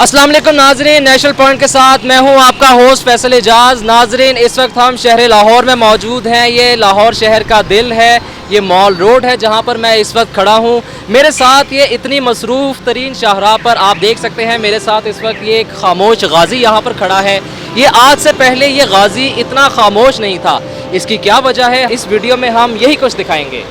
अस्सलाम वालेकुम नाजरीन, नेशनल पॉइंट के साथ मैं हूं आपका होस्ट फैसल एजाज। नाजरीन, इस वक्त हम शहर लाहौर में मौजूद हैं। ये लाहौर शहर का दिल है, ये मॉल रोड है जहां पर मैं इस वक्त खड़ा हूं। मेरे साथ ये इतनी मसरूफ़ तरीन शाहराह पर आप देख सकते हैं, मेरे साथ इस वक्त ये एक खामोश गाजी यहाँ पर खड़ा है। ये आज से पहले ये गाजी इतना खामोश नहीं था। इसकी क्या वजह है, इस वीडियो में हम यही कुछ दिखाएंगे।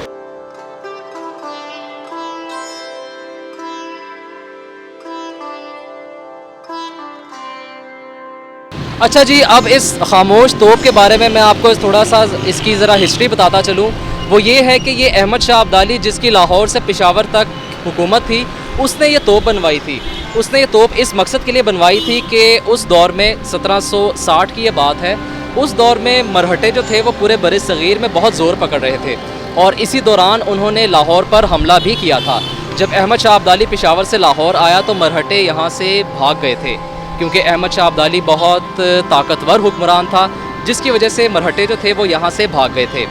अच्छा जी, अब इस खामोश तोप के बारे में मैं आपको थोड़ा सा इसकी ज़रा हिस्ट्री बताता चलूँ। वो ये है कि ये अहमद शाह अब्दाली, जिसकी लाहौर से पेशावर तक हुकूमत थी, उसने ये तोप बनवाई थी। उसने ये तोप इस मकसद के लिए बनवाई थी कि उस दौर में 1760 की ये बात है, उस दौर में मरहटे जो थे वो पूरे बर सग़ीर में बहुत ज़ोर पकड़ रहे थे और इसी दौरान उन्होंने लाहौर पर हमला भी किया था। जब अहमद शाह अब्दाली पेशावर से लाहौर आया तो मरहटे यहाँ से भाग गए थे, क्योंकि अहमद शाह अब्दाली बहुत ताकतवर हुक्मरान था, जिसकी वजह से मरहटे जो थे वो यहाँ से भाग गए थे।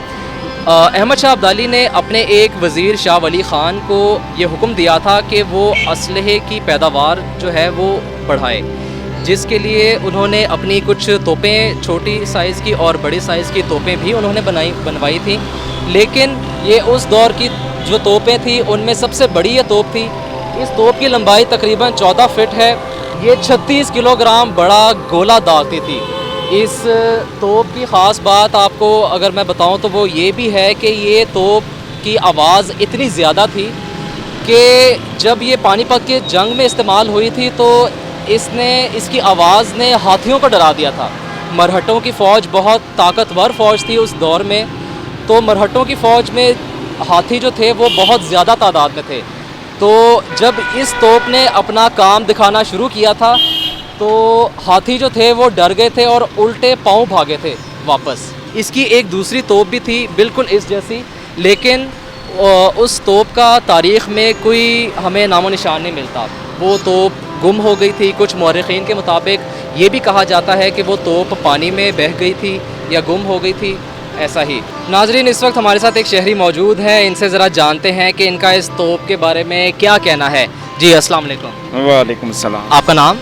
अहमद शाह अब्दाली ने अपने एक वज़ीर शाह वली ख़ान को ये हुक्म दिया था कि वो असलहे की पैदावार जो है वो बढ़ाए, जिसके लिए उन्होंने अपनी कुछ तोपें, छोटी साइज़ की और बड़ी साइज़ की तोपें भी उन्होंने बनवाई थी। लेकिन ये उस दौर की जो तोपें थी उनमें सबसे बड़ी ये तोप थी। इस तोप की लंबाई तकरीबन 14 फिट है। ये 36 किलोग्राम बड़ा गोला दागती थी। इस तोप की ख़ास बात आपको अगर मैं बताऊं तो वो ये भी है कि ये तोप की आवाज़ इतनी ज़्यादा थी कि जब ये पानीपत के जंग में इस्तेमाल हुई थी तो इसकी आवाज़ ने हाथियों को डरा दिया था। मरहटों की फ़ौज बहुत ताकतवर फ़ौज थी उस दौर में, तो मरहटों की फ़ौज में हाथी जो थे वो बहुत ज़्यादा तादाद में थे। तो जब इस तोप ने अपना काम दिखाना शुरू किया था तो हाथी जो थे वो डर गए थे और उल्टे पाँव भागे थे वापस। इसकी एक दूसरी तोप भी थी बिल्कुल इस जैसी, लेकिन उस तोप का तारीख़ में कोई हमें नामो निशान नहीं मिलता। वो तोप गुम हो गई थी। कुछ मौरख़ीन के मुताबिक ये भी कहा जाता है कि वो तोप पानी में बह गई थी या गुम हो गई थी, ऐसा ही। नाजरीन, इस वक्त हमारे साथ एक शहरी मौजूद है, इनसे ज़रा जानते हैं कि इनका इस तोप के बारे में क्या कहना है। जी अस्सलाम वालेकुम। वालेकुम सलाम। आपका नाम?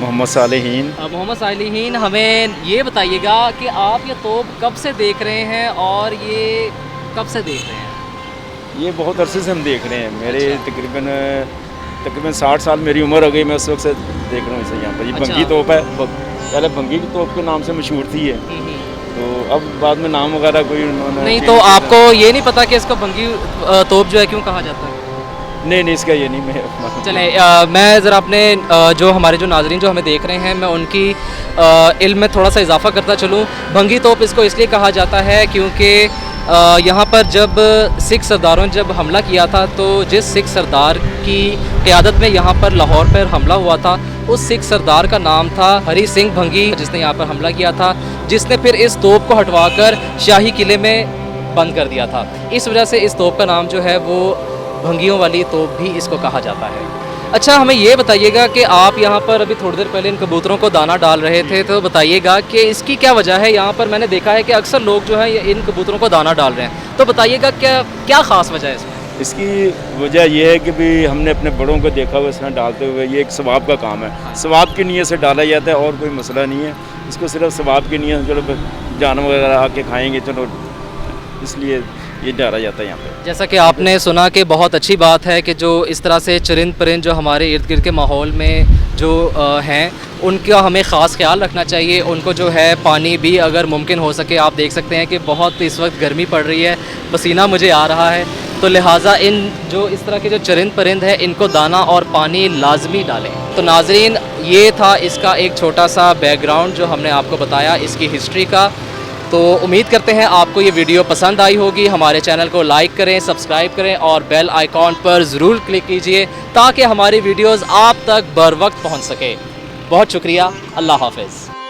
मोहम्मद सालेहीन। मोहम्मद सालेहीन, हमें ये बताइएगा कि आप ये तोप कब से देख रहे हैं और ये कब से देख रहे हैं? ये बहुत अरसे से हम देख रहे हैं। मेरे तकरीबन 60 साल मेरी उम्र हो गई, मैं उस वक्त से देख रहा हूँ इसे यहाँ पर। ये बंगी तोप है, पहले बंगी की तोप के नाम से मशहूर थी है, तो अब बाद में नाम वगैरह कोई नहीं। तो आपको ये नहीं पता कि इसको बंगी तोप जो है क्यों कहा जाता है? नहीं, इसका ये नहीं मैं चले मैं ज़रा अपने जो हमारे जो नाज़रीन जो हमें देख रहे हैं, मैं उनकी इल्म में थोड़ा सा इजाफ़ा करता चलूँ। भंगी तोप इसको इसलिए कहा जाता है क्योंकि यहाँ पर जब सिख सरदारों ने जब हमला किया था तो जिस सिख सरदार की क़यादत में यहाँ पर लाहौर पर हमला हुआ था, उस सिख सरदार का नाम था हरी सिंह भंगी, जिसने यहाँ पर हमला किया था, जिसने फिर इस तोप को हटवाकर शाही किले में बंद कर दिया था। इस वजह से इस तोप का नाम जो है वो भंगियों वाली तोप भी इसको कहा जाता है। अच्छा, हमें ये बताइएगा कि आप यहाँ पर अभी थोड़ी देर पहले इन कबूतरों को दाना डाल रहे थे, तो बताइएगा कि इसकी क्या वजह है। यहाँ पर मैंने देखा है कि अक्सर लोग जो हैं इन कबूतरों को दाना डाल रहे हैं, तो बताइएगा क्या ख़ास वजह है इसमें? इसकी वजह यह है कि भी हमने अपने बड़ों को देखा हुआ इसमें डालते हुए। ये एक सवाब का काम है, सवाब की नीयत से डाला जाता है और कोई मसला नहीं है। इसको सिर्फ सवाब की नीयत, चलो जानवर वगैरह आके खाएँगे, चलो इसलिए ये डाला जाता है यहाँ पे। जैसा कि आपने सुना कि बहुत अच्छी बात है कि जो इस तरह से चरिंद परिंद जो हमारे इर्द गिर्द के माहौल में जो हैं, उनका हमें ख़ास ख्याल रखना चाहिए। उनको जो है पानी भी अगर मुमकिन हो सके, आप देख सकते हैं कि बहुत इस वक्त गर्मी पड़ रही है, पसीना मुझे आ रहा है, तो लिहाजा इन जो इस तरह के जो चरिंद परिंद है इनको दाना और पानी लाजमी डालें। तो नाजरीन, ये था इसका एक छोटा सा बैकग्राउंड जो हमने आपको बताया इसकी हिस्ट्री का। तो उम्मीद करते हैं आपको ये वीडियो पसंद आई होगी। हमारे चैनल को लाइक करें, सब्सक्राइब करें और बेल आइकॉन पर ज़रूर क्लिक कीजिए ताकि हमारी वीडियोस आप तक बर वक्त पहुँच सके। बहुत शुक्रिया। अल्लाह हाफ़िज़।